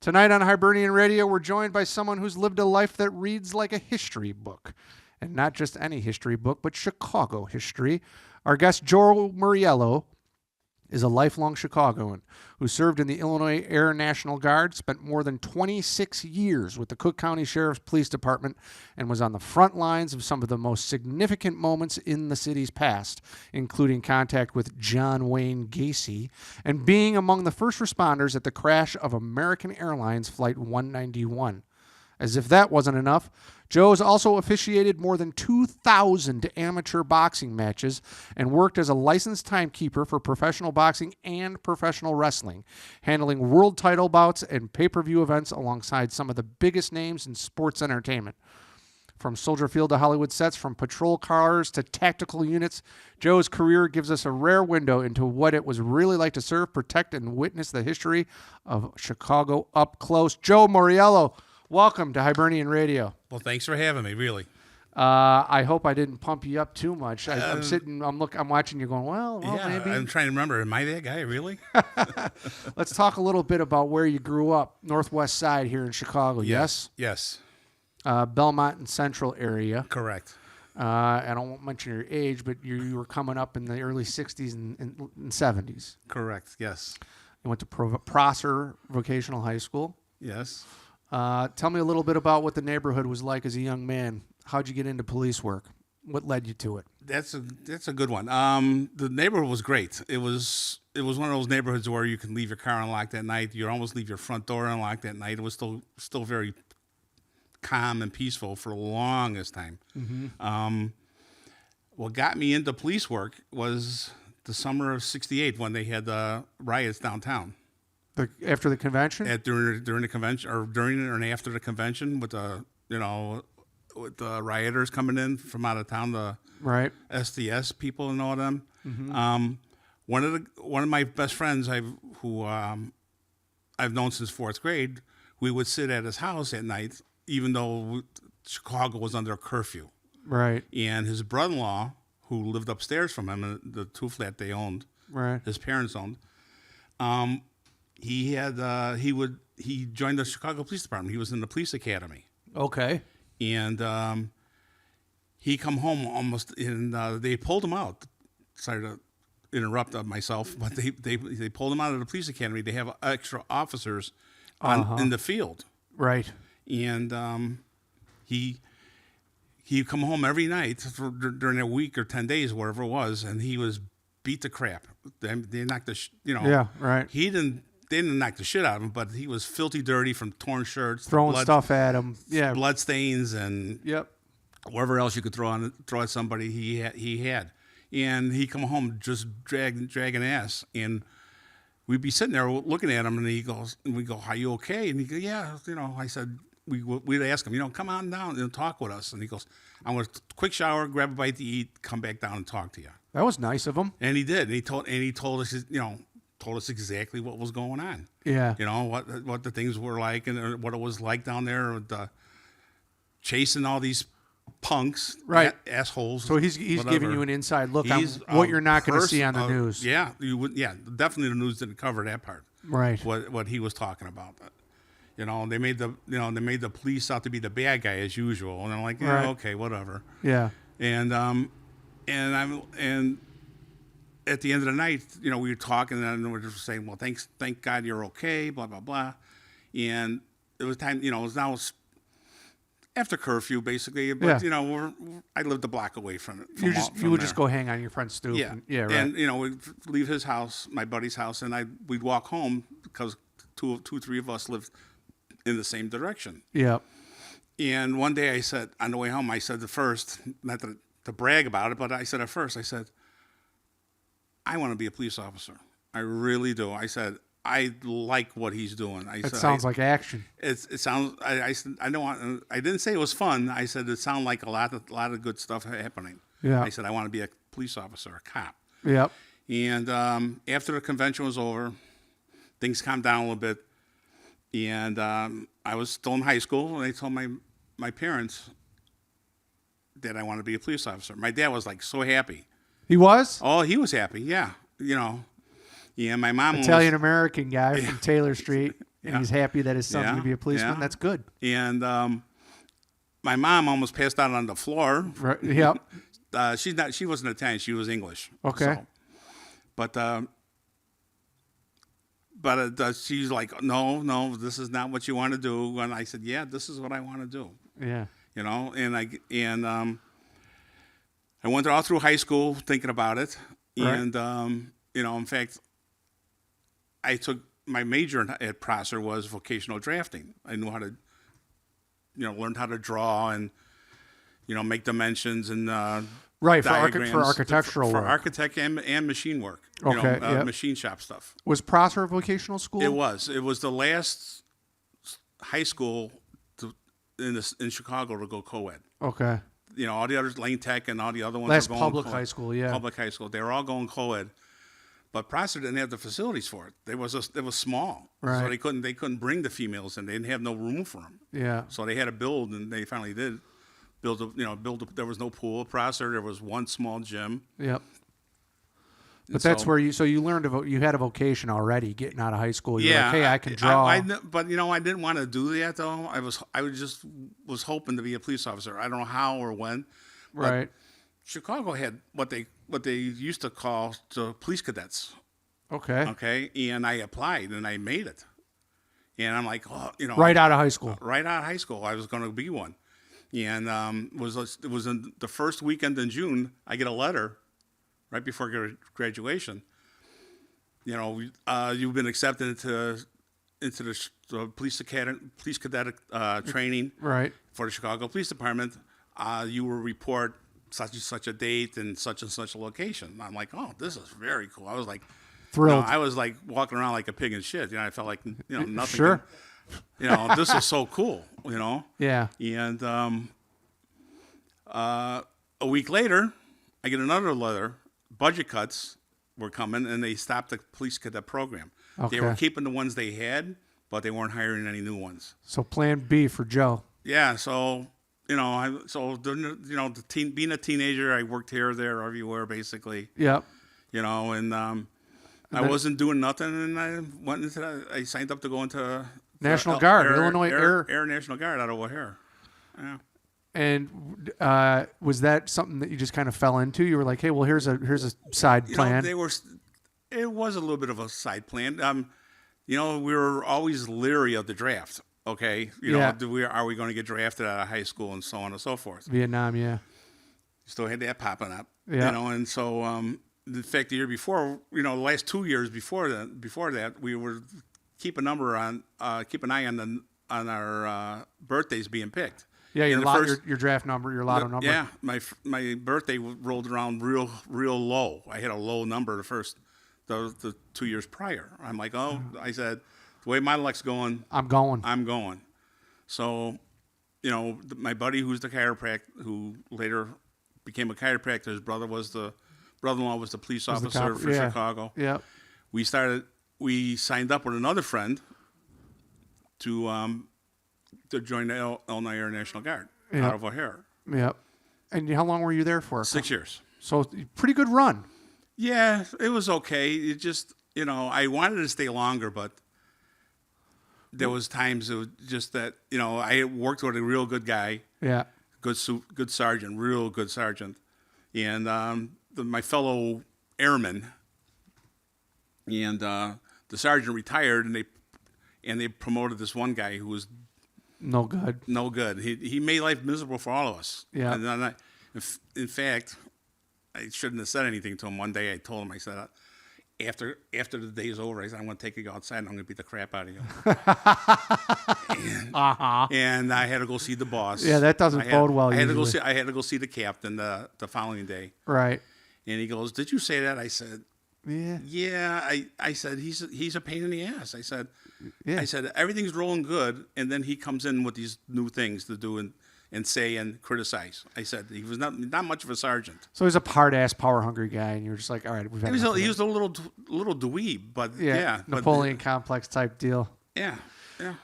Tonight on Hibernian Radio, we're joined by someone who's lived a life that reads like a history book. And not just any history book, but Chicago history. Our guest, Joe Mauriello, is a lifelong Chicagoan who served in the Illinois Air National Guard, spent more than 26 years with the Cook County Sheriff's Police Department, and was on the front lines of some of the most significant moments in the city's past, including contact with John Wayne Gacy and being among the first responders at the crash of American Airlines Flight 191. As if that wasn't enough, Joe's also officiated more than 2,000 amateur boxing matches and worked as a licensed timekeeper for professional boxing and professional wrestling, handling world title bouts and pay-per-view events alongside some of the biggest names in sports entertainment. From Soldier Field to Hollywood sets, from patrol cars to tactical units, Joe's career gives us a rare window into what it was really like to serve, protect, and witness the history of Chicago up close. Joe Mauriello, welcome to Hibernian Radio. Well, thanks for having me, really. I hope I didn't pump you up too much. I'm watching you going, well, Yeah, maybe. I'm trying to remember. Am I that guy, really? Let's talk a little bit about where you grew up, Northwest Side here in Chicago, yes? Yes. Belmont and Central area. Correct. I won't mention your age, but you were coming up in the early 60s and 70s. Correct, yes. You went to Prosser Vocational High School. Yes. Tell me a little bit about what the neighborhood was like as a young man. How'd you get into police work? What led you to it? That's a good one. The neighborhood was great. It was one of those neighborhoods where you can leave your car unlocked at night. You almost leave your front door unlocked at night. It was still very calm and peaceful for the longest time. Mm-hmm. What got me into police work was the summer of '68 when they had the riots downtown. After the convention? During the convention, or during and after the convention, with the rioters coming in from out of town, the right SDS people and all of them. Mm-hmm. One of my best friends, I've known since fourth grade. We would sit at his house at night, even though Chicago was under a curfew. Right. And his brother-in-law, who lived upstairs from him, the two flat they owned, right, his parents owned. He joined the Chicago Police Department. He was in the police academy. Okay. And he come home almost, and they pulled him out. Sorry to interrupt myself, but they pulled him out of the police academy. They have extra officers in the field. Right. And he come home every night during a week or 10 days, whatever it was, and he was beat to crap. They knocked the Yeah, right. They didn't knock the shit out of him, but he was filthy dirty from torn shirts, throwing stuff at him. Yeah, blood stains, and yep, whatever else you could throw at somebody. He had, and he come home just dragging ass, and we'd be sitting there looking at him, and we go, "Are you okay?" And he goes, "Yeah." I said, we'd ask him, come on down and talk with us, and he goes, "I want a quick shower, grab a bite to eat, come back down and talk to you." That was nice of him. And he did. And he told us, told us exactly what was going on. Yeah. What the things were like and what it was like down there with chasing all these punks, right, assholes. So he's giving you an inside look on what you're not going to see on the news. Yeah, you would. Yeah, definitely the news didn't cover that part. Right. What he was talking about. They made the police out to be the bad guy as usual, and I'm like, right, okay, whatever. Yeah. And at the end of the night, we were talking, and we were just saying, well, thank God you're okay, blah, blah, blah. And it was time, it was now after curfew, basically. But, yeah, I lived a block away from it. You would just go hang on your friend's stoop. Yeah. Right. And, we'd leave his house, my buddy's house, and we'd walk home because three of us lived in the same direction. Yeah. And one day I said, on the way home, I said not to brag about it, but I said at first, I want to be a police officer. I really do. I said, I like what he's doing. It sounds like action. It sounds. I don't want. I didn't say it was fun. I said it sounded like a lot of good stuff happening. Yeah. I said I want to be a police officer, a cop. Yep. And after the convention was over, things calmed down a little bit, and I was still in high school. And they told my parents that I wanted to be a police officer. My dad was like so happy. He was? Oh, he was happy. Yeah, Yeah, my mom Italian American guy from Taylor Street. And he's happy that his son's Yeah, going to be a policeman. yeah. That's good. And my mom almost passed out on the floor. Right. Yep. She wasn't Italian. She was English. Okay. So, but she's like, no, this is not what you want to do. And I said, yeah, this is what I want to do. Yeah. You know, and I went all through high school thinking about it. Right. And, you know, in fact, I took my major at Prosser was vocational drafting. I knew how to, learned how to draw and, make dimensions and Right, diagrams for architectural for work. architect and machine work. Okay, yep. Machine shop stuff. Was Prosser a vocational school? It was. It was the last high school in Chicago to go co-ed. Okay. All the others, Lane Tech and all the other ones. Last were going public co-ed. high school, yeah. Public high school. They were all going co-ed. But Prosser didn't have the facilities for it. It was small, Right. so they couldn't bring the females in. They didn't have no room for them. Yeah. So they had to build, and they finally did build. There was no pool at Prosser. There was one small gym. Yep. But And that's so- where you learned you had a vocation already getting out of high school. You're Yeah, like, hey, I can draw. But I didn't want to do that though. I was hoping to be a police officer. I don't know how or when. But Right. Chicago had what they used to call the police cadets. Okay. Okay, and I applied and I made it. And I'm like, Right out of high school. right out of high school, I was going to be one. And it was in the first weekend in June. I get a letter right before graduation. You've been accepted into the police cadet training Right. for the Chicago Police Department. You will report such and such a date and such a location. I'm like, oh, this is very cool. I was like Thrilled. I was like walking around like a pig in shit. I felt like nothing. Sure. This is so cool. Yeah. And a week later, I get another letter. Budget cuts were coming, and they stopped the police cadet program. They were Okay. keeping the ones they had, but they weren't hiring any new ones. So plan B for Joe. Yeah, so being a teenager, I worked here, there, everywhere, basically. Yep. And I then- wasn't doing nothing, and I went into. I signed up to go into National Guard, Illinois Air National Guard out of O'Hare. Yeah. And was that something that you just kind of fell into? You were like, hey, well, here's a side plan. It was a little bit of a side plan. We were always leery of the draft. Okay, Yeah. are we going to get drafted out of high school and so on and so forth? Vietnam, yeah. Still had that popping up. Yeah. And so in fact, the year before, the last 2 years before that, we were keep an eye on our birthdays being picked. Yeah, And your draft number, your lotto number. Yeah, my birthday rolled around real low. I had a low number the 2 years prior. I'm like, I said, the way my luck's going, I'm going. I'm going. So, my buddy who's the chiropractor, who later became a chiropractor, his brother-in-law was the police officer for yeah. Chicago. Yeah. We signed up with another friend to join the Illinois Air National Guard Yeah. out of O'Hare. Yep. And how long were you there for? 6 years. So pretty good run. Yeah, it was okay. It just, I wanted to stay longer, but there was times it was just that, I worked with a real good guy, Yeah. good sergeant, real good sergeant, and my fellow airmen, and the sergeant retired, and they promoted this one guy who was No good. no good. He made life miserable for all of us. Yeah. And then in fact, I shouldn't have said anything to him. One day I told him, I said, after the day's over, I said, I'm going to take you outside and I'm going to beat the crap out of you. And I had to go see the boss. Yeah, that doesn't bode well I had usually. I had to go see the captain the following day. Right. And he goes, "Did you say that?" I said, Yeah. "Yeah." I said, "He's a pain in the ass." I said, Yeah. everything's rolling good, and then he comes in with these new things to do and say and criticize. I said he was not much of a sergeant. So he's a hard-ass, power-hungry guy, and you're just like, all right, we've had He enough of was a little dweeb, but yeah, Napoleon complex type deal. Yeah.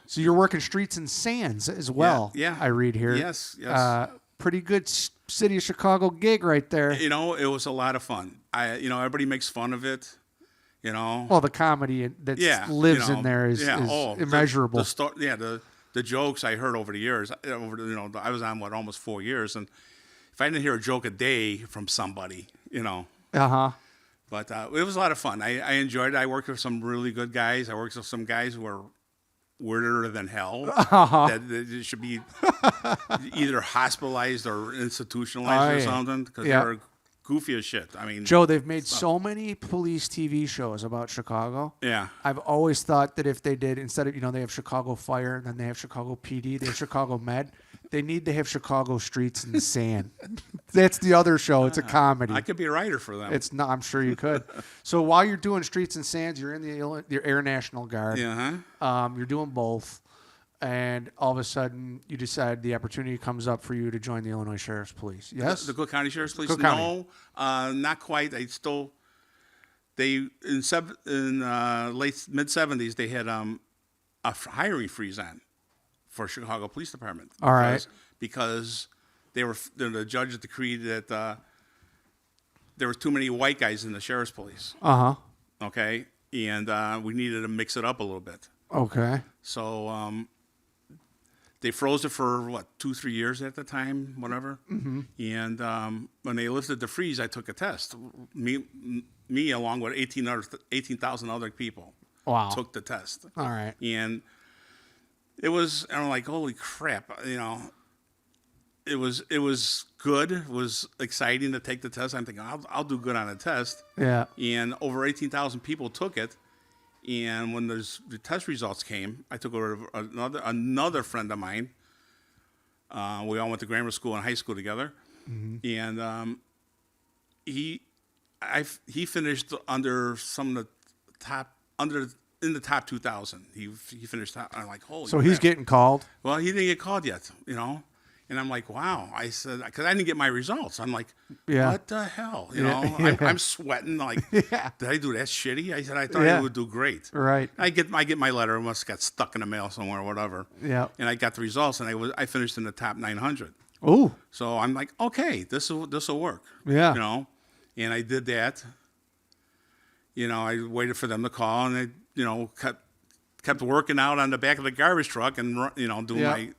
So you're working streets and sands as well. Yeah. I read here. Yes. Pretty good city of Chicago gig right there. It was a lot of fun. Everybody makes fun of it, You know. Well, the comedy that Yeah, lives in there is immeasurable. The jokes I heard over the years, I was on almost 4 years, and if I didn't hear a joke a day from somebody, Uh-huh. but it was a lot of fun. I enjoyed it. I worked with some really good guys. I worked with some guys who were weirder than hell. That should be either hospitalized or institutionalized or something because they were goofy as shit. I mean, Joe, they've made so many police TV shows about Chicago. Yeah. I've always thought that if they did, instead of, they have Chicago Fire, and then they have Chicago PD, they have Chicago Med, they need to have Chicago Streets and Sand. That's the other show. It's a comedy. I could be a writer for them. It's not. I'm sure you could. So while you're doing Streets and Sands, you're in the Air National Guard. You're doing both. And all of a sudden, you decide the opportunity comes up for you to join the Illinois Sheriff's Police. Yes? The Cook County Sheriff's Police? Cook County. No, not quite. In late mid-'70s, they had a hiring freeze on for Chicago Police Department. All right. Because the judge decreed that there was too many white guys in the Sheriff's Police. Uh-huh. Okay? And we needed to mix it up a little bit. Okay. So they froze it for 2-3 years at the time, whatever. Mm-hmm. And when they lifted the freeze, I took a test. Me along with 18,000 other people. Wow. Took the test. All right. And I'm like, holy crap, It was good. It was exciting to take the test. I'm thinking I'll do good on a test. Yeah. And over 18,000 people took it. And when the test results came, I took over another friend of mine. We all went to grammar school and high school together, and he finished under some of the top in the top 2,000. He finished top. I'm like, holy. So he's getting called. Well, he didn't get called yet, And I'm like, wow. I said, because I didn't get my results. I'm like, what the hell? I'm sweating. Like, did I do that shitty? I said, I thought I would do great. Right. I get my letter. It must have got stuck in the mail somewhere or whatever. Yeah. And I got the results, and I finished in the top 900. Ooh. So I'm like, okay, this will work. Yeah. And I did that. I waited for them to call, and I, kept working out on the back of the garbage truck and doing my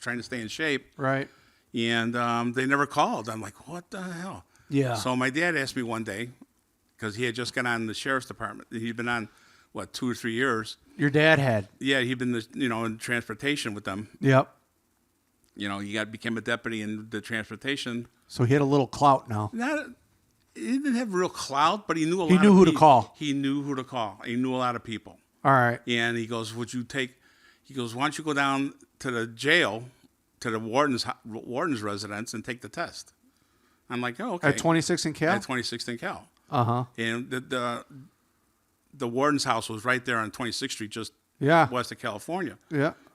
trying to stay in shape. Right. And they never called. I'm like, what the hell? Yeah. So my dad asked me one day, because he had just got on the sheriff's department. He'd been on 2 or 3 years. Your dad had. Yeah, he'd been in transportation with them. Yep. He became a deputy in the transportation. So he had a little clout now. He didn't have real clout, but he knew He knew who to call. He knew who to call. He knew a lot of people. All right. And he goes, why don't you go down to the jail, to the warden's residence and take the test? I'm like, oh, okay. At 26th and Cal? At 26th and Cal. Uh-huh. And the warden's house was right there on 26th Street, just west of California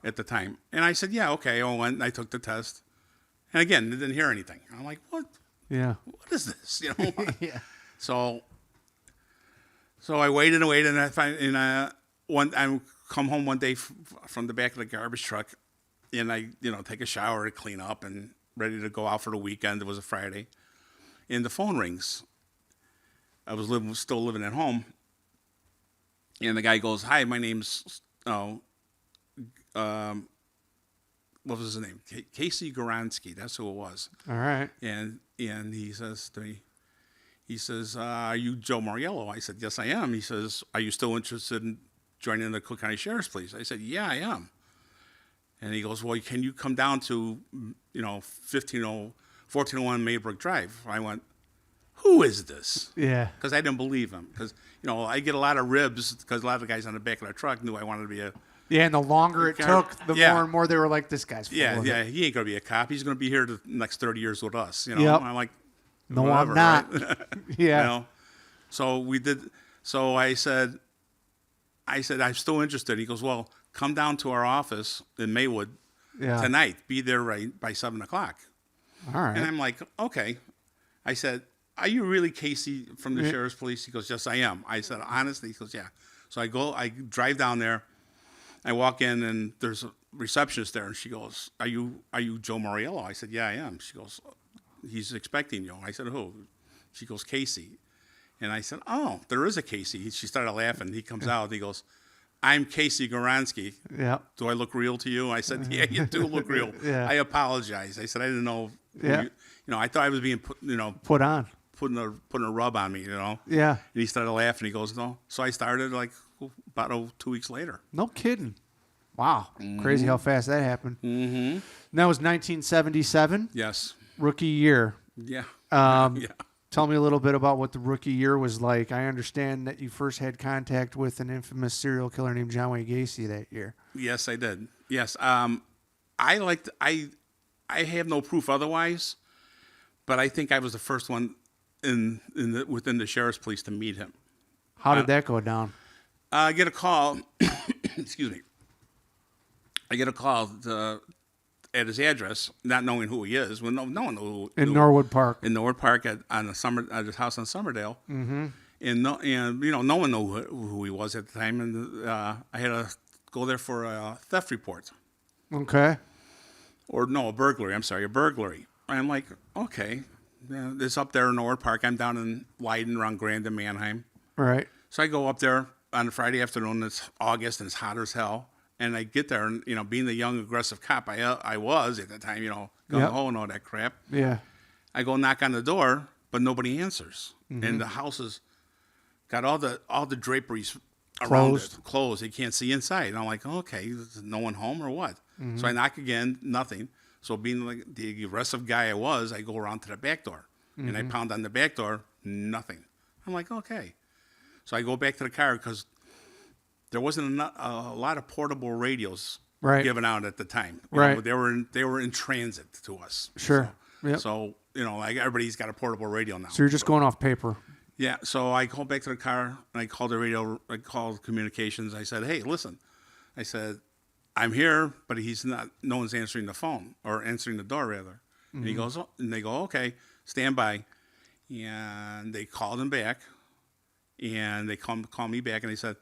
at the time. And I said, yeah, okay. I went and I took the test. And again, didn't hear anything. I'm like, what? Yeah. What is this? Yeah. So I waited and waited, and I come home one day from the back of the garbage truck, and I, take a shower to clean up and ready to go out for the weekend. It was a Friday, and the phone rings. I was still living at home, and the guy goes, "Hi, my name's what was his name? Casey Goransky. That's who it was." All right. And he says to me, "Are you Joe Mauriello?" I said, "Yes, I am." He says, "Are you still interested in joining the Cook County Sheriff's Police?" I said, "Yeah, I am." And he goes, "Well, can you come down to 1401 Maybrook Drive?" I went, "Who is this?" Yeah. Because I didn't believe him. Because I get a lot of ribs because a lot of the guys on the back of the truck knew I wanted to be a. Yeah, and the longer it took, the more and more they were like, "This guy's full of it." He ain't gonna be a cop. He's gonna be here the next 30 years with us. Yep. I'm like, no, whatever, I'm not. Right? Yeah. So we did. So I said, I'm still interested. He goes, "Well, come down to our office in Maywood tonight. Be there right by 7:00. All right. And I'm like, okay. I said, "Are you really Casey from the Sheriff's Police?" He goes, "Yes, I am." I said, "Honestly?" He goes, "Yeah." So I drive down there. I walk in, and there's a receptionist there, and she goes, Are you Joe Mauriello?" I said, "Yeah, I am." She goes, "He's expecting you." I said, "Who?" She goes, "Casey." And I said, oh, there is a Casey. She started laughing. He comes out. He goes, I'm Casey Goransky. Yeah. Do I look real to you? I said, yeah, you do look real. Yeah. I apologize. I said, I didn't know. Yeah. I thought I was being Put on. putting a rub on me, Yeah. And he started laughing. He goes, no. So I started like about 2 weeks later. No kidding. Wow. Crazy how fast that happened. Mm-hmm. That was 1977. Yes. Rookie year. Yeah. Yeah. Tell me a little bit about what the rookie year was like. I understand that you first had contact with an infamous serial killer named John Wayne Gacy that year. Yes, I did. Yes. I have no proof otherwise, but I think I was the first one within the sheriff's police to meet him. How did that go down? I get a call. Excuse me. I get a call at his address, not knowing who he is. Well, no one knew In Norwood Park. In Norwood Park at his house on Summerdale. Mm-hmm. And no one knew who he was at the time. And I had to go there for a theft report. Okay. Or no, a burglary. I'm sorry, a burglary. I'm like, okay, it's up there in Norwood Park. I'm down in Leiden, around Grand and Mannheim. Right. So I go up there on a Friday afternoon. It's August and it's hot as hell. And I get there, and being the young aggressive cop I was at the time, gung-ho and all that crap. Yeah. I go knock on the door, but nobody answers, and the house has got all the draperies around it closed. You can't see inside. And I'm like, okay, is no one home or what? So I knock again, nothing. So being like the aggressive guy I was, I go around to the back door, and I pound on the back door, nothing. I'm like, okay. So I go back to the car because there wasn't a lot of portable radios given out at the time. They were in transit to us. Sure. So like everybody's got a portable radio now. So you're just going off paper. Yeah. So I called back to the car and I called the radio. I called communications. I said, hey, listen. I said, I'm here, but he's not. No one's answering the phone or answering the door rather. And he goes, and they go, okay, stand by. And they called him back, and they called me back, and they said,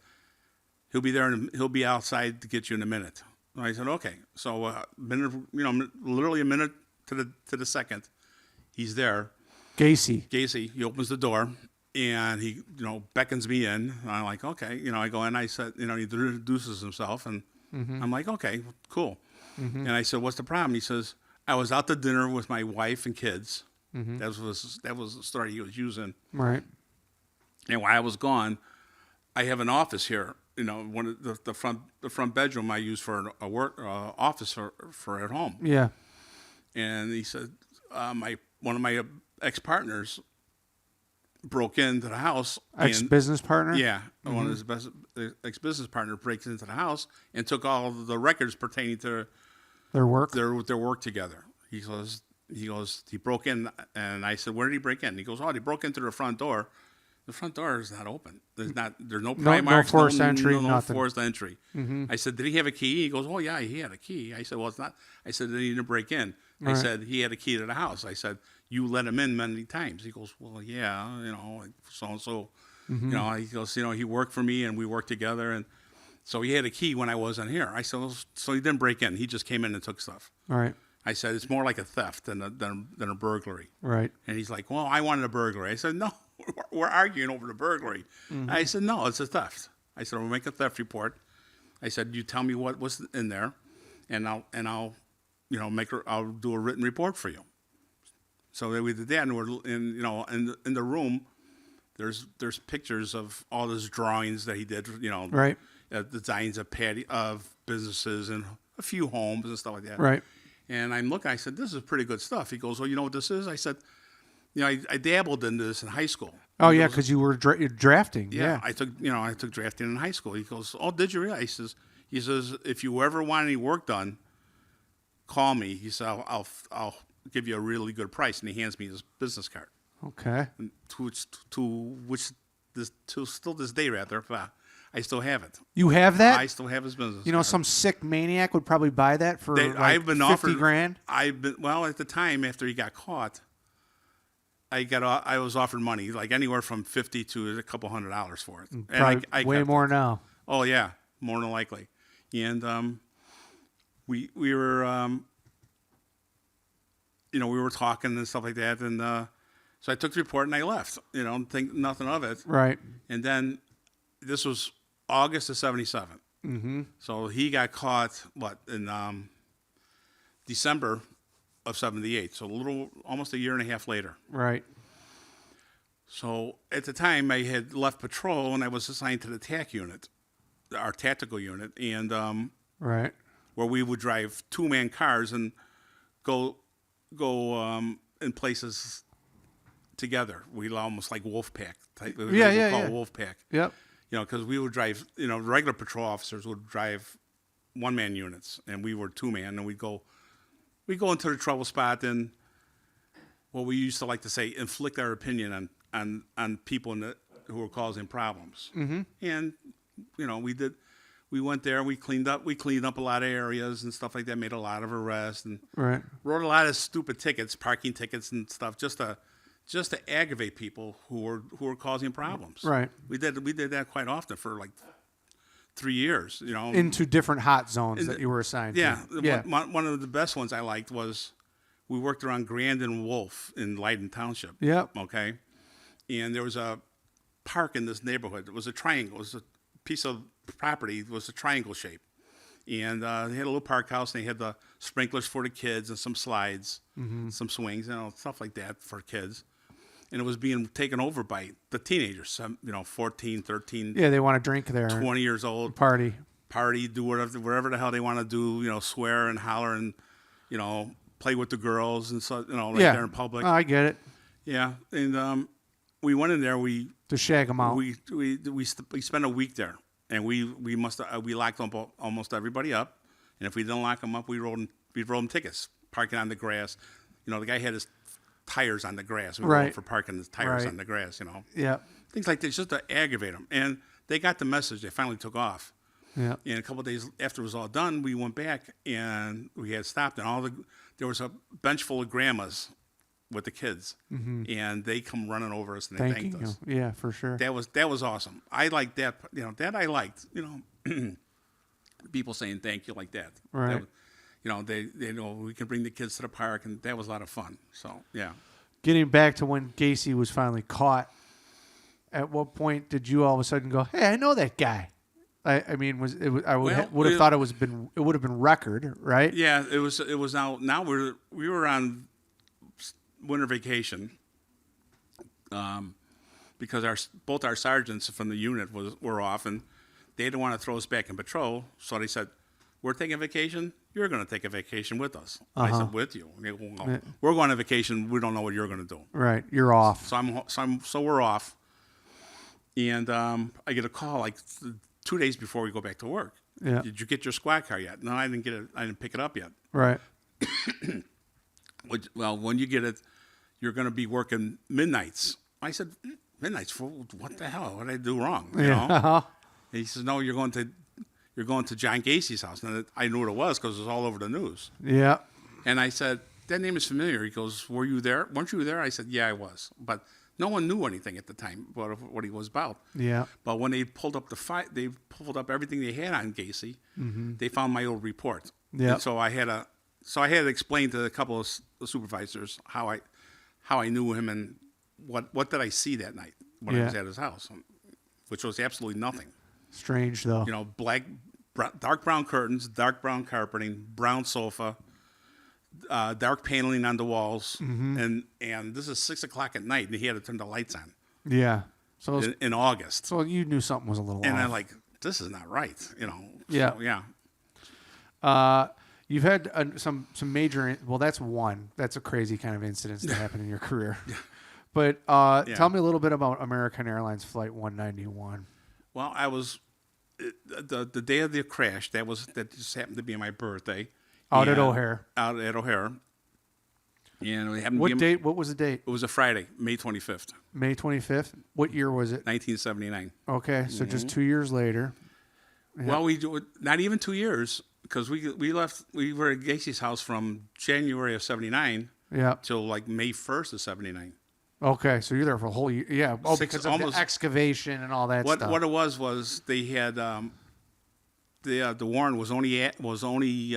he'll be there, and he'll be outside to get you in a minute. And I said, okay. So literally a minute to the second, he's there. Gacy. He opens the door, and he beckons me in. And I'm like, okay. I go in. I said, he introduces himself, and I'm like, okay, cool. And I said, what's the problem? He says, I was out to dinner with my wife and kids. That was the story he was using. Right. And while I was gone, I have an office here. One of the front bedroom I use for a work office for at home. Yeah. And he said, one of my ex-partners broke into the house. Ex-business partner? Yeah. One of his ex-business partner breaks into the house and took all of the records pertaining to their work together. He broke in, and I said, where did he break in? He goes, he broke into the front door. The front door is not open. There's no pry marks, no forced entry, no nothing. Forced entry. I said, did he have a key? He goes, oh yeah, he had a key. I said, well, it's not. I said, then he didn't break in. I said, he had a key to the house. I said, you let him in many times. He goes, well, yeah, so and so. He goes, he worked for me and we worked together, and so he had a key when I wasn't here. I said, well, so he didn't break in. He just came in and took stuff. All right. I said, it's more like a theft than a burglary. Right. And he's like, well, I wanted a burglary. I said, no, we're arguing over the burglary. I said, no, it's a theft. I said, we'll make a theft report. I said, you tell me what was in there, and I'll I'll do a written report for you. So we did that, and we're in the room. There's pictures of all his drawings that he did. Right. Designs of businesses and a few homes and stuff like that. Right. And I'm looking. I said, "This is pretty good stuff." He goes, "Well, you know what this is?" I said, I dabbled into this in high school." Oh yeah, because you were drafting. Yeah. I took drafting in high school. He goes, "Oh, did you really?" He says, "If you ever want any work done, call me." He said, "I'll give you a really good price." And he hands me his business card. Okay. And to which still this day rather, I still have it. You have that? I still have his business. Some sick maniac would probably buy that for I've been 50 offered grand. At the time after he got caught, I was offered money like anywhere from $50 to a couple $100 for it. Probably I way more now. Oh yeah, more than likely. And we were we were talking and stuff like that, and So I took the report and I left. Think nothing of it. Right. And then this was August of '77. Mm-hmm. So he got caught in December of '78. So almost a year and a half later. Right. So at the time, I had left patrol and I was assigned to the TAC unit, our tactical unit, and Right. where we would drive 2-man cars and go in places together. We almost like wolf pack type. Yeah. Wolf pack. Yep. Because we would drive. Regular patrol officers would drive 1-man units, and we were 2-man, and we'd go into the trouble spot and what we used to like to say, inflict our opinion on people who were causing problems. Mm-hmm. And we did. We went there. We cleaned up a lot of areas and stuff like that. Made a lot of arrests and Right. wrote a lot of stupid tickets, parking tickets and stuff, just to aggravate people who were causing problems. Right. We did that quite often for like 3 years. Into different hot zones that you were assigned Yeah. to. Yeah. One of the best ones I liked was we worked around Grand and Wolf in Leiden Township. Yep. Okay. And there was a park in this neighborhood. It was a triangle. It was a piece of property. It was a triangle shape. And they had a little park house, and they had the sprinklers for the kids and some slides, some swings, stuff like that for kids. And it was being taken over by the teenagers, 14, 13, Yeah, they want to drink there. 20 years old. Party. Do whatever the hell they want to do, swear and holler and, play with the girls and so, there in public. Oh, I get it. Yeah. And we went in there. To shag them out. We spent a week there, and we locked almost everybody up. And if we didn't lock them up, we rolled them tickets, parking on the grass. The guy had his tires on the grass. We rolled for parking his tires on the grass. Yeah. Things like this just to aggravate them. And they got the message. They finally took off. Yeah. And a couple of days after it was all done, we went back and we had stopped, and there was a bench full of grandmas with the kids, and they come running over us and they thanked us. Yeah, for sure. That was awesome. I liked that. That I liked. People saying thank you like that. Right. They know we can bring the kids to the park, and that was a lot of fun. So yeah. Getting back to when Gacy was finally caught, at what point did you all of a sudden go, "Hey, I know that guy"? I mean, I would have thought it would have been record, right? Yeah, it was now we were on winter vacation, because both our sergeants from the unit were off, and they didn't want to throw us back in patrol, so they said, "We're taking vacation. You're going to take a vacation with us." I said, "With you?" And they go, "Well, we're going on vacation. We don't know what you're going to do." Right, you're off. So we're off, and I get a call like 2 days before we go back to work. Yeah. "Did you get your squad car yet?" "No, I didn't get it. I didn't pick it up yet." Right. "Well, when you get it, you're going to be working midnights." I said, "Midnights? For what the hell? What did I do wrong?" You know? And he says, "No, you're going to John Gacy's house." And I knew what it was because it was all over the news. Yeah. And I said, "That name is familiar." He goes, "Were you there? Weren't you there?" I said, "Yeah, I was." But no one knew anything at the time about what he was about. Yeah. But when they pulled up they pulled up everything they had on Gacy. They found my old report. Yeah. And so I had to explain to a couple of supervisors how I knew him and what did I see that night when I was at his house, which was absolutely nothing. Strange though. Dark brown curtains, dark brown carpeting, brown sofa, dark paneling on the walls, and this is 6 o'clock at night, and he had to turn the lights on. Yeah. So in August. So you knew something was a little and off. I'm like, this is not right, Yeah. So, yeah. You've had some major. Well, that's one. That's a crazy kind of incidents that happened in your career. Yeah. But tell me a little bit about American Airlines Flight 191. Well, I was the day of the crash. That just happened to be my birthday. Out at O'Hare. Out at O'Hare. And we happened what date? What was the date? It was a Friday, May 25th. May 25th. What year was it? 1979. Okay, so just 2 years later. Yeah. Well, not even 2 years, because we left. We were at Gacy's house from January of '79. Yeah. Till like May 1st of '79. Okay, so you're there for a whole year. Yeah. Oh, because of the excavation and all that stuff. What it was they had the warrant was only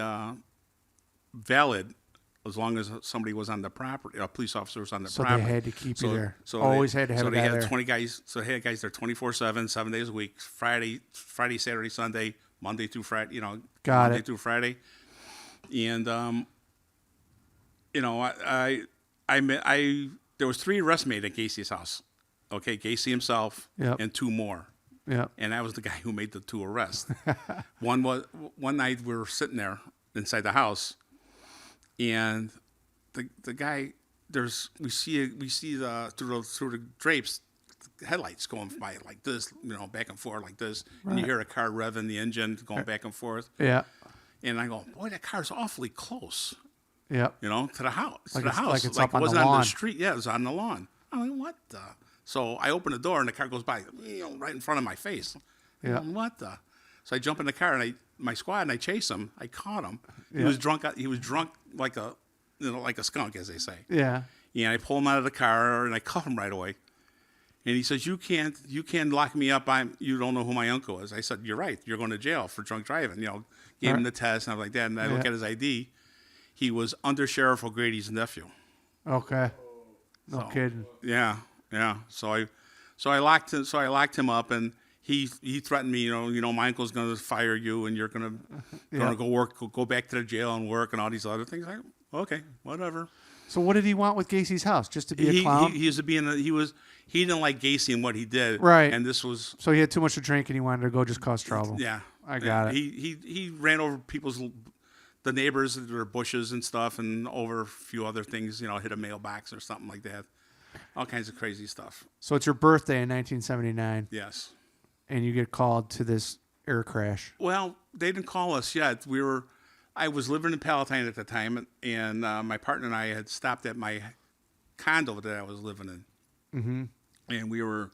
valid as long as somebody was on the property, a police officer was on the So property. they had to keep you there. So Always they, had to have so a they guy had there. 20 guys. So they had guys there 24/7, 7 days a week, Friday, Saturday, Sunday, Monday through Friday. Got Monday it. through Friday, and there was 3 arrests made at Gacy's house. Okay, Gacy himself Yep. and 2 more. Yeah. And that was the guy who made the 2 arrests. One night we were sitting there inside the house, and the guy we see through the drapes, the headlights going by like this, back and forth like this, and you hear a car revving the engine going back and forth. Yeah. And I go, boy, that car's awfully close. Yeah. To the house. Like to the it's- house. like it's up it on the wasn't on lawn. the street. Yeah, it was on the lawn. I'm like, what the? So I open the door and the car goes by, right in front of my face. Yeah. I'm like, what the? So I jump in the car and my squad and I chase him. I caught him. He Yeah. was drunk. He was drunk like a, like a skunk, as they say. Yeah. And I pull him out of the car and I cuff him right away. And he says, you can't lock me up. You don't know who my uncle is. I said, you're right. You're going to jail for drunk driving. Gave him the test and stuff like that. And I look at his ID. He was Under Sheriff O'Grady's nephew. Okay. No kidding. Yeah. So I locked him up, and he threatened me. My uncle's going to fire you, and you're going to go back to the jail and work, and all these other things. Okay, whatever. So what did he want with Gacy's house? Just to be a clown? He didn't like Gacy and what he did. Right. And this was. So he had too much to drink and he wanted to go just cause trouble. Yeah. I got it. He ran over the neighbors, their bushes and stuff, and over a few other things. Hit a mailbox or something like that. All kinds of crazy stuff. So it's your birthday in 1979. Yes. And you get called to this air crash. Well, they didn't call us yet. I was living in Palatine at the time, and my partner and I had stopped at my condo that I was living in. Mm-hmm. And we were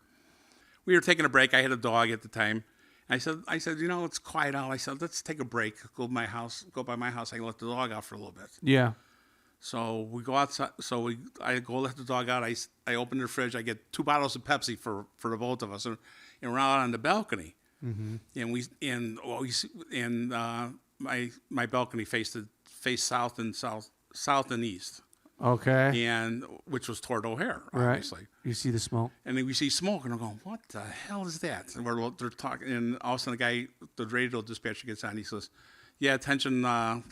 taking a break. I had a dog at the time. I said, it's quiet out. I said, let's take a break. Go by my house. I can let the dog out for a little bit. Yeah. So we go outside. I go let the dog out. I open the fridge. I get 2 bottles of Pepsi for the both of us, and we're out on the balcony. Mm-hmm. And my balcony faced south and east. Okay. And which was toward O'Hare, Right. obviously. You see the smoke. And then we see smoke, and we're going, "What the hell is that?" And they're talking, and all of a sudden, the radio dispatcher gets on. He says, "Yeah, attention,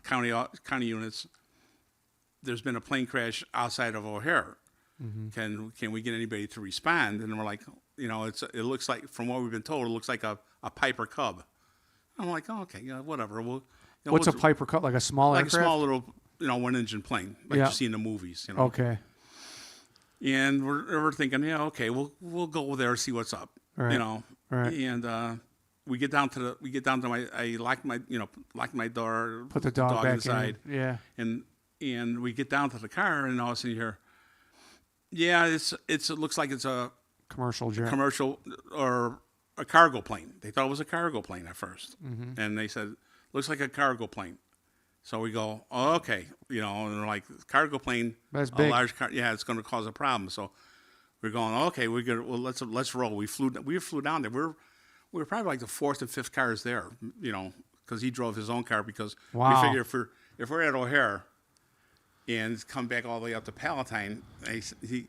county units. There's been a plane crash outside of O'Hare. Mm-hmm. Can we get anybody to respond?" And we're like, it looks like, from what we've been told, it looks like a Piper Cub. I'm like, oh, okay, yeah, whatever. What's a Piper Cub? Like a small like aircraft? a small little, 1-engine plane, like you see in the movies. Okay. And we're thinking, yeah, okay, we'll go there and see what's up, Right. Right. And we get down to I locked my door, Put the dog back inside, in. Yeah. and we get down to the car, and all of a sudden you hear, yeah, it looks like it's a Commercial jet. commercial or a cargo plane. They thought it was a cargo plane at first, and they said, looks like a cargo plane. So we go, oh, okay, and they're like, cargo plane, That's a big. large car, yeah, it's going to cause a problem. So we're going, okay, let's roll. We flew down there. We were probably like the 4th and 5th cars there, because he drove his own car, because Wow. we figure if we're at O'Hare and come back all the way up to Palatine,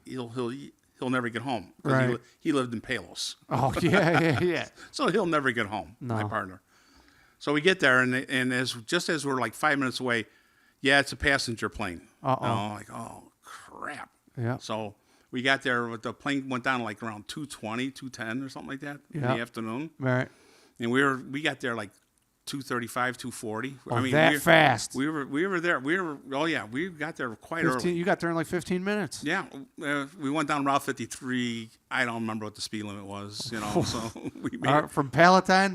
he'll never get home. 'Cause Right. He lived in Palos. Oh, yeah. So he'll never get home, my No. partner. So we get there, and just as we're like 5 minutes away, yeah, it's a passenger plane. Uh-oh. I'm like, oh, crap. Yeah. So we got there, the plane went down like around 2:20, 2:10 or something like that in the afternoon. Right. And we got there like 2:35, 2:40. Oh, that fast. We were there. We got there quite early. You got there in like 15 minutes. Yeah, we went down Route 53. I don't remember what the speed limit was, so we made From Palatine,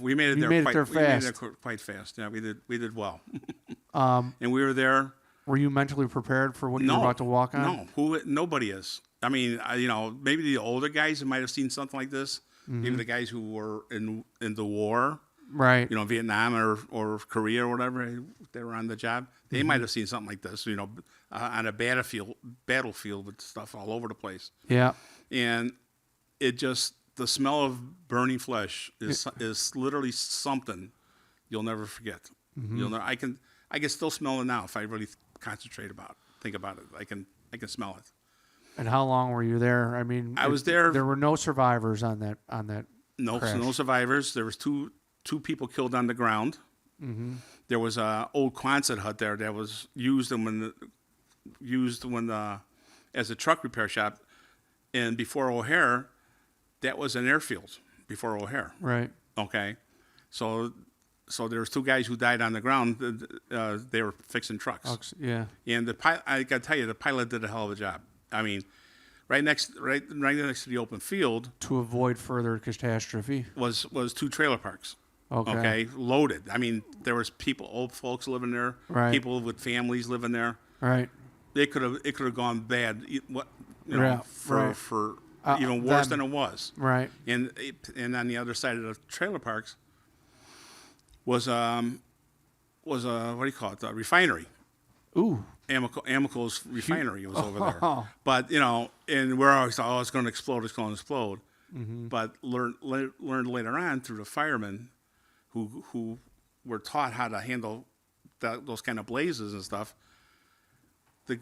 we made it there. You made it there We made fast. it there quite fast. Yeah, we did well. Um, And we were there. Were you mentally prepared for what you were about to walk on? No, nobody is. I mean, maybe the older guys might have seen something like this. Maybe the guys who were in the war, Right. Vietnam or Korea or whatever, they were on the job. They might have seen something like this, on a battlefield with stuff all over the place. Yeah. And the smell of burning flesh is literally something you'll never forget. I can still smell it now if I really concentrate about, think about it. I can smell it. And how long were you there? I mean, I was there. There were no survivors on that No, crash. no survivors. There was two people killed on the ground. Mm-hmm. There was a old Quonset hut there that was used as a truck repair shop, and before O'Hare, that was an airfield before O'Hare. Right. Okay, so there was two guys who died on the ground. They were fixing trucks. Yeah. And the pilot, I got to tell you, the pilot did a hell of a job. I mean, right next to the open field, To avoid further catastrophe. was two trailer parks. Okay. Loaded. I mean, there was people, old folks living there, Right. people with families living there. Right. It could have gone bad. Yeah, right. For even worse them. than it was. Right. And on the other side of the trailer parks was what do you call it? A refinery. Ooh. Amoco's refinery was over there. Oh. But and we're always thought, it's going to explode. It's going to explode. Mm-hmm. But learned later on through the firemen who were taught how to handle those kind of blazes and stuff. The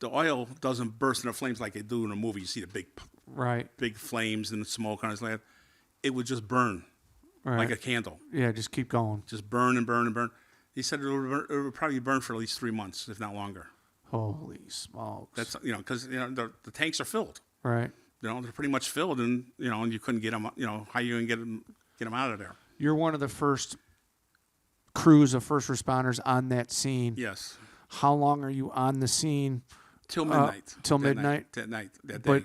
oil doesn't burst into flames like they do in a movie. You see the big flames and the smoke on it. It would just burn like a candle. Yeah, just keep going. Just burn and burn and burn. He said it would probably burn for at least 3 months, if not longer. Holy smokes. That's because the tanks are filled. Right. They're pretty much filled, and and you couldn't get them. How you gonna get them out of there? You're one of the first crews of first responders on that scene. Yes. How long are you on the scene? Till midnight. Till midnight? That night. That day. But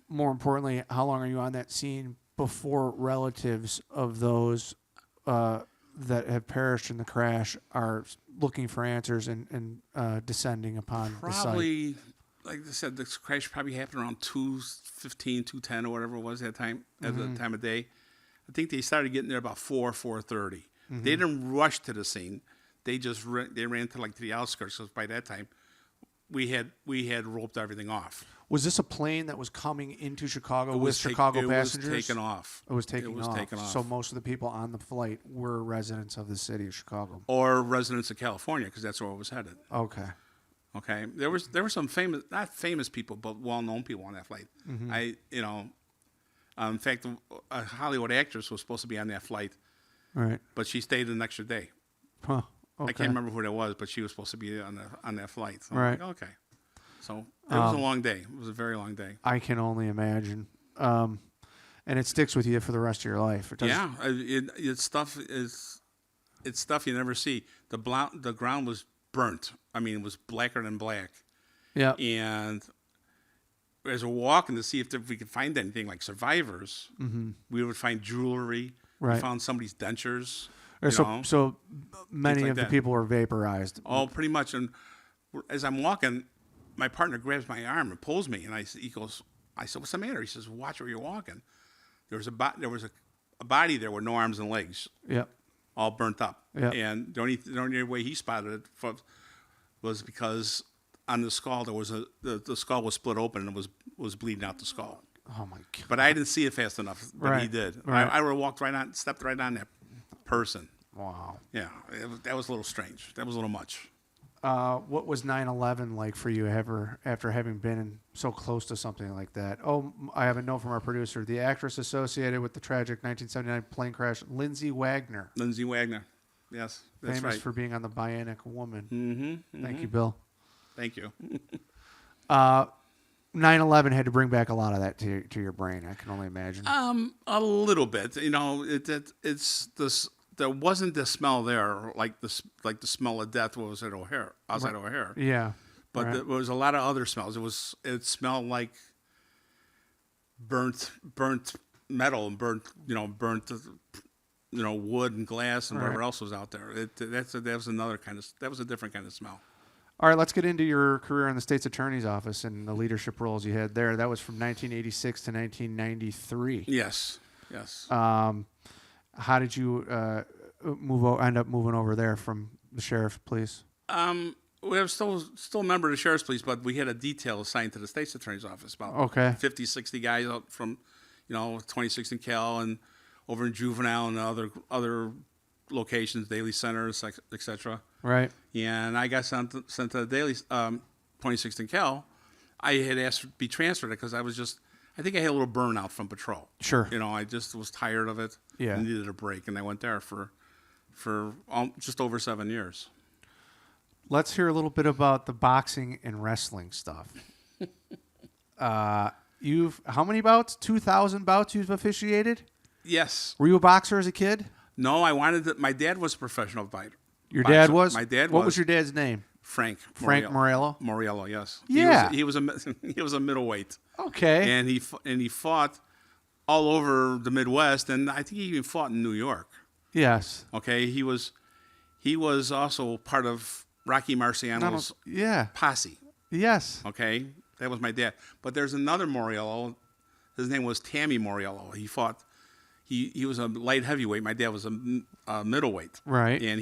more importantly, how long are you on that scene before relatives of those that have perished in the crash are looking for answers and descending upon the site? Probably, like I said, this crash probably happened around 2:15, 2:10 or whatever it was at time at the time of day. I think they started getting there about 4:30. They didn't rush to the scene. They just ran to the outskirts. So by that time, we had roped everything off. Was this a plane that was coming into Chicago with Chicago passengers? It was taken off. It was taken off. So most of the people on the flight were residents of the city of Chicago. Or residents of California, because that's where it was headed. Okay. Okay. There were some famous, not famous people, but well-known people on that flight. In fact, a Hollywood actress was supposed to be on that flight. Right. But she stayed an extra day. Huh. Okay. I can't remember who that was, but she was supposed to be on that flight. So right. I'm like, okay. So it was a long day. It was a very long day. I can only imagine. And it sticks with you for the rest of your life. Yeah. It's stuff you never see. The ground was burnt. I mean, it was blacker than black. Yeah. And as we're walking to see if we could find anything like survivors, we would find jewelry. Right. We found somebody's dentures. So many like of the that. people were vaporized. Oh, pretty much. And as I'm walking, my partner grabs my arm and pulls me, and I said, "What's the matter?" He says, "Watch where you're walking." There was a body there with no arms and legs. Yep. All burnt up. Yep. And the only way he spotted it was because on the skull there was the skull was split open and it was bleeding out the skull. Oh my God. But I didn't see it fast enough. But he did. Right. I would have stepped right on that person. Wow. Yeah, that was a little strange. That was a little much. What was 9/11 like for you after having been so close to something like that? Oh, I have a note from our producer. The actress associated with the tragic 1979 plane crash, Lindsay Wagner. Lindsay Wagner. Yes, that's famous right. for being on the Bionic Woman. Mm-hmm. Thank you, Bill. Thank you. 9/11 had to bring back a lot of that to your brain. I can only imagine. A little bit. It's this. There wasn't the smell there like the smell of death was at O'Hare. Outside O'Hare. Yeah. But there was a lot of other smells. It smelled like burnt metal and burnt wood and glass and whatever else was out there. That was a different kind of smell. All right, let's get into your career in the state's attorney's office and the leadership roles you had there. That was from 1986 to 1993. Yes. How did you end up moving over there from the sheriff's police? We were still a member of the sheriff's police, but we had a detail assigned to the state's attorney's office. About 50, 60 guys out from, 26 in Cal and over in juvenile and other locations, Daily Center, etc. Right. And I got sent to the Daily 26th and Cal. I had asked to be transferred because I think I had a little burnout from patrol. Sure. I just was tired of it. Yeah. I needed a break, and I went there for just over 7 years. Let's hear a little bit about the boxing and wrestling stuff. How many bouts? 2,000 bouts you've officiated? Yes. Were you a boxer as a kid? No, my dad was a professional fighter. Your dad was? My dad was. What was your dad's name? Frank Mauriello? Mauriello, yes. Yeah. He was a middleweight. Okay. And he fought all over the Midwest, and I think he even fought in New York. Yes. Okay. He was also part of Rocky Marciano's posse. Yes. Okay. That was my dad. But there's another Mauriello. His name was Tammy Mauriello. He fought. He was a light heavyweight. My dad was a middleweight. Right. And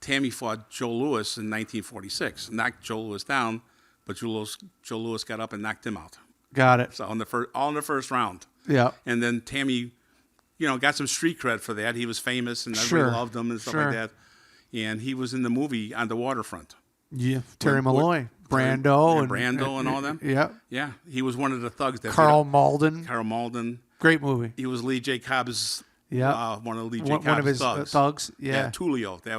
Tammy fought Joe Louis in 1946. Knocked Joe Louis down, but Joe Louis got up and knocked him out. Got it. So all in the first round. Yeah. And then Tammy, got some street cred for that. He was famous and everybody loved him and stuff like that. And he was in the movie On the Waterfront. Yeah. Terry Malloy, Brando, and all them. Yeah. Yeah. He was one of the thugs that Carl Malden. Great movie. He was Lee J. Cobb's. Yeah. One of Lee J. Cobb's thugs. Yeah. Tulio. That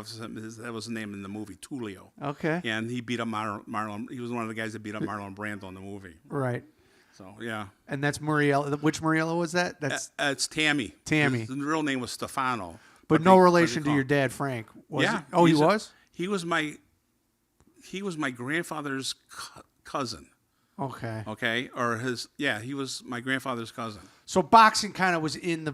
was the name in the movie, Tulio. Okay. And he beat up Marlon. He was one of the guys that beat up Marlon Brando in the movie. Right. So yeah. And that's Mauriello. Which Mauriello was that? It's Tammy. Tammy. His real name was Stefano. But no relation to your dad, Frank. Was he? Oh, he was. He was my grandfather's cousin. Okay. Okay. He was my grandfather's cousin. So boxing kind of was in the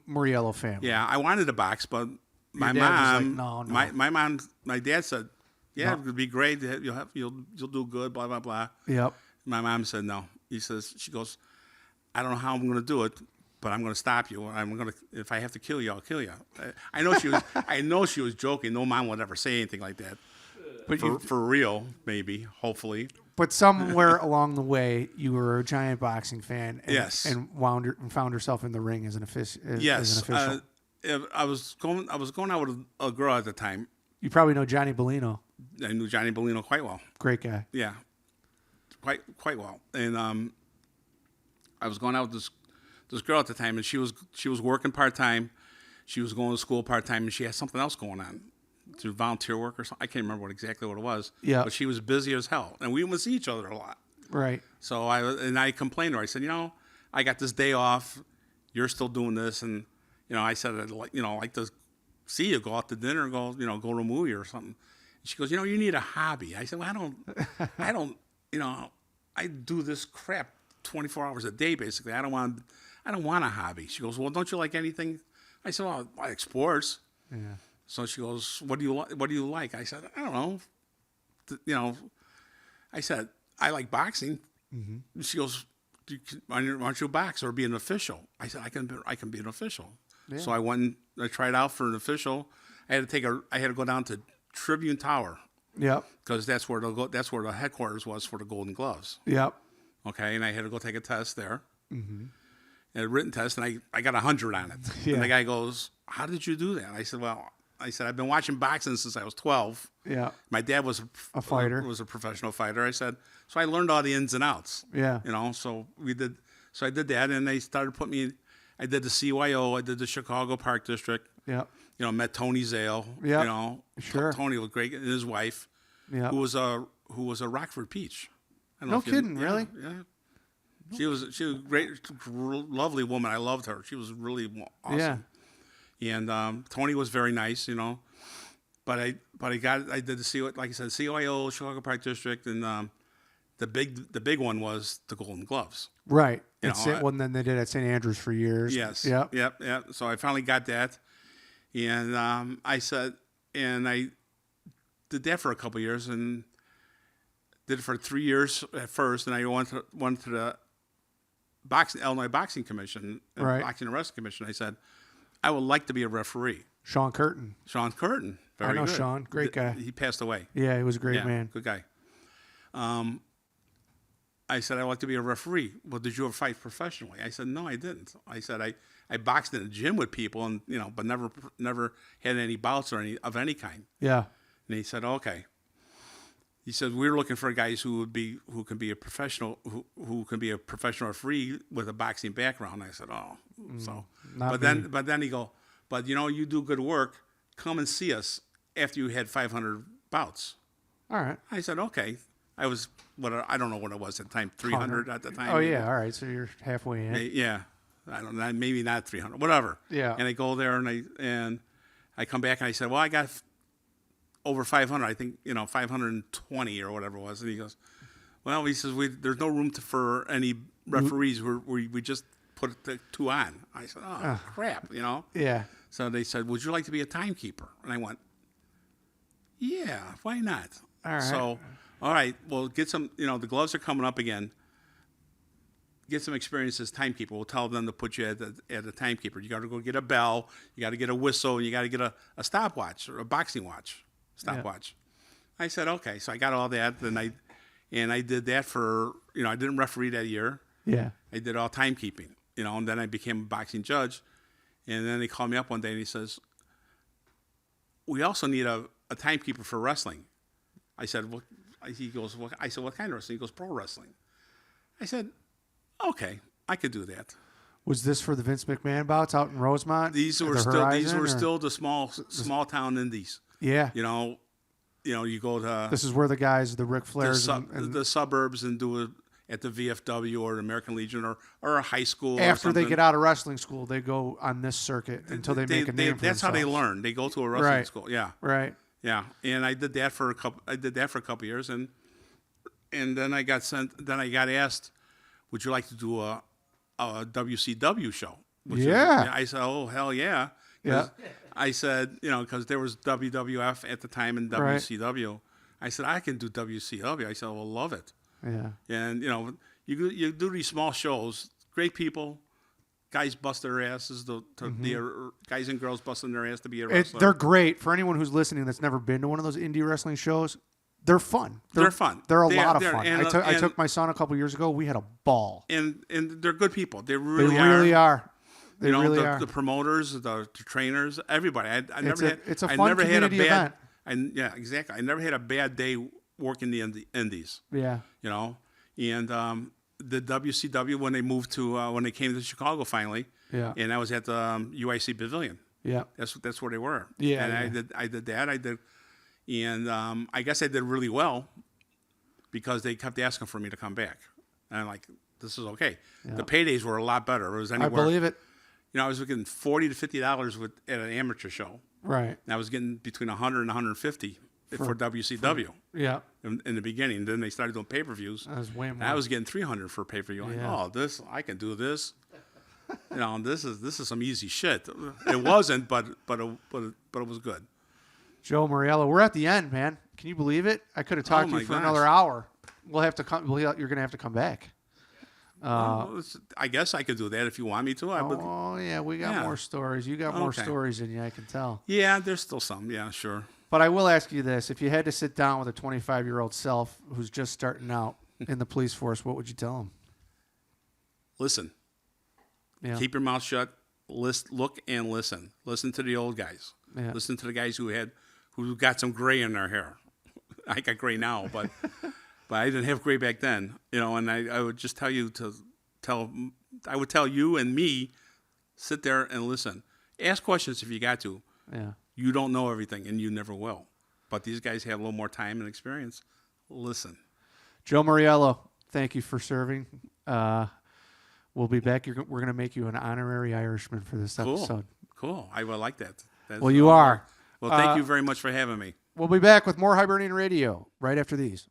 Mauriello family. Yeah, I wanted to box, but my mom, was like, no. My dad said, "Yeah, it would be great. You'll do good." Blah blah blah. Yep. My mom said no. She goes, "I don't know how I'm going to do it, but I'm going to stop you. If I have to kill you, I'll kill you." I know she was joking. No mom would ever say anything like that. But for real, maybe, hopefully. But somewhere along the way, you were a giant boxing fan. And, yes. And found yourself in the ring as an official. Yes. I was going out with a girl at the time. You probably know Johnny Bellino. I knew Johnny Bellino quite well. Great guy. Yeah. Quite well. And I was going out with this girl at the time, and she was working part-time. She was going to school part-time, and she had something else going on. To volunteer work or something. I can't remember exactly what it was. Yeah. But she was busy as hell. And we would see each other a lot. Right. So I complained to her. I said, I got this day off. You're still doing this. And, I said, I'd like to see you go out to dinner and go to a movie or something. And she goes, you need a hobby. I said, well, I do this crap 24 hours a day, basically. I don't want a hobby. She goes, well, don't you like anything? I said, well, I like sports. Yeah. So she goes, what do you like? I said, I don't know. I said, I like boxing. Mm-hmm. She goes, why don't you box or be an official? I said, I can be an official. Yeah. So I went and I tried out for an official. I had to go down to Tribune Tower. Yep. Because that's where the headquarters was for the Golden Gloves. Yep. Okay, and I had to go take a test there. Mm-hmm. A written test, and I got 100 on it. Yeah. And the guy goes, how did you do that? I said, I've been watching boxing since I was 12. Yeah. My dad was a fighter. Was a professional fighter. I said, so I learned all the ins and outs. Yeah. So I did that, and they started putting me. I did the CYO. I did the Chicago Park District. Yeah. Met Tony Zale. Yeah. Sure. Tony was great, and his wife. Yeah. Who was a Rockford Peach. No kidding, really? Yeah. She was a great, lovely woman. I loved her. She was really awesome. Yeah. And Tony was very nice, But I did like I said, CYO, Chicago Park District, and the big one was the Golden Gloves. Right. That's it. One then they did at St. Andrews for years. Yes. Yep. So I finally got that, and I did that for a couple of years, and did it for 3 years at first, and I went to the Illinois Boxing Commission, Boxing and Wrestling Commission. I said, I would like to be a referee. Sean Curtin. Very I know good. Sean. Great guy. He passed away. Yeah, he was a great man. Good guy. I said, I'd like to be a referee. Well, did you ever fight professionally? I said, no, I didn't. I said, I boxed in a gym with people, and but never had any bouts or any kind. Yeah. And he said, okay. He said, we're looking for guys who can be a professional referee with a boxing background. I said, oh, but then he go, but you do good work. Come and see us after you had 500 bouts. All right. I said, okay. I was I don't know what it was at the time, 300 at the time. Oh yeah, all right. So you're halfway in. Yeah, I don't know, maybe not 300, whatever. Yeah. And I go there and I come back and I said, well, I got over 500. I think 520 or whatever it was. And he goes, well, he says there's no room for any referees. We just put the 2 on. I said, oh crap, Yeah. So they said, would you like to be a timekeeper? And I went, yeah, why not? All right. So, all right, well, get some, the gloves are coming up again. Get some experience as timekeeper. We'll tell them to put you at a timekeeper. You got to go get a bell. You got to get a whistle. And you got to get a stopwatch or a boxing watch stopwatch. Yeah. I said, okay. So I got all that. And I did that for, I didn't referee that year. Yeah. I did all timekeeping, and then I became a boxing judge. And then he called me up one day and he says, we also need a timekeeper for wrestling. I said, well, he goes, well, I said, what kind of wrestling? He goes, pro wrestling. I said, okay, I could do that. Was this for the Vince McMahon bouts out in Rosemont? These were still the small town indies. Yeah. You go to this is where the guys, the Ric Flairs, the suburbs, and do it at the VFW or the American Legion or a high school. After they get out of wrestling school, they go on this circuit until they make a name for That's themselves. how they learn. They go to a wrestling school. Yeah. Right. Yeah, and I did that for a couple years, and then I got asked, would you like to do a WCW show? I said, oh hell yeah. Yeah. I said, because there was WWF at the time and WCW. Right. I said, I can do WCW. I said, well, love it. Yeah. And you do these small shows, great people. Guys bust their asses. Guys and girls busting their ass to be a wrestler. They're great. For anyone who's listening that's never been to one of those indie wrestling shows, they're fun. They're fun. They're a lot of fun. I took my son a couple years ago. We had a ball. And they're good people. They really are. They really are. The promoters, the trainers, everybody. It's a fun community event. Yeah, exactly. I never had a bad day working the indies. Yeah. And the WCW when they came to Chicago finally. Yeah. And I was at the UIC Pavilion. Yeah. That's where they were. Yeah. And I did that. And I guess I did really well because they kept asking for me to come back. And I'm like, this is okay. Yeah. The paydays were a lot better. It was anywhere. I believe it. I was getting $40 to $50 at an amateur show. Right. And I was getting between $100 and $150 for WCW. Yeah. In the beginning, then they started doing pay-per-views. That was way more. I was getting $300 for pay-per-view. Yeah. Like, I can do this. This is some easy shit. It wasn't, but it was good. Joe Mauriello, we're at the end, man. Can you believe it? I could have talked to you for another hour. We'll have to come. You're going to have to come back. I guess I could do that if you want me to. Yeah, we got more stories. You got more stories than you, I can tell. Yeah, there's still some. Yeah, sure. But I will ask you this. If you had to sit down with a 25-year-old self who's just starting out in the police force, what would you tell him? Listen. Yeah. Keep your mouth shut. Look and listen. Listen to the old guys. Yeah. Listen to the guys who got some gray in their hair. I got gray now, but I didn't have gray back then. And I would just tell you I would tell you and me, sit there and listen. Ask questions if you got to. Yeah. You don't know everything, and you never will. But these guys have a little more time and experience. Listen. Joe Mauriello, thank you for serving. We'll be back. We're going to make you an honorary Irishman for this episode. Cool. I would like that. Well, you are. Well, thank you very much for having me. We'll be back with more Hibernian Radio right after these.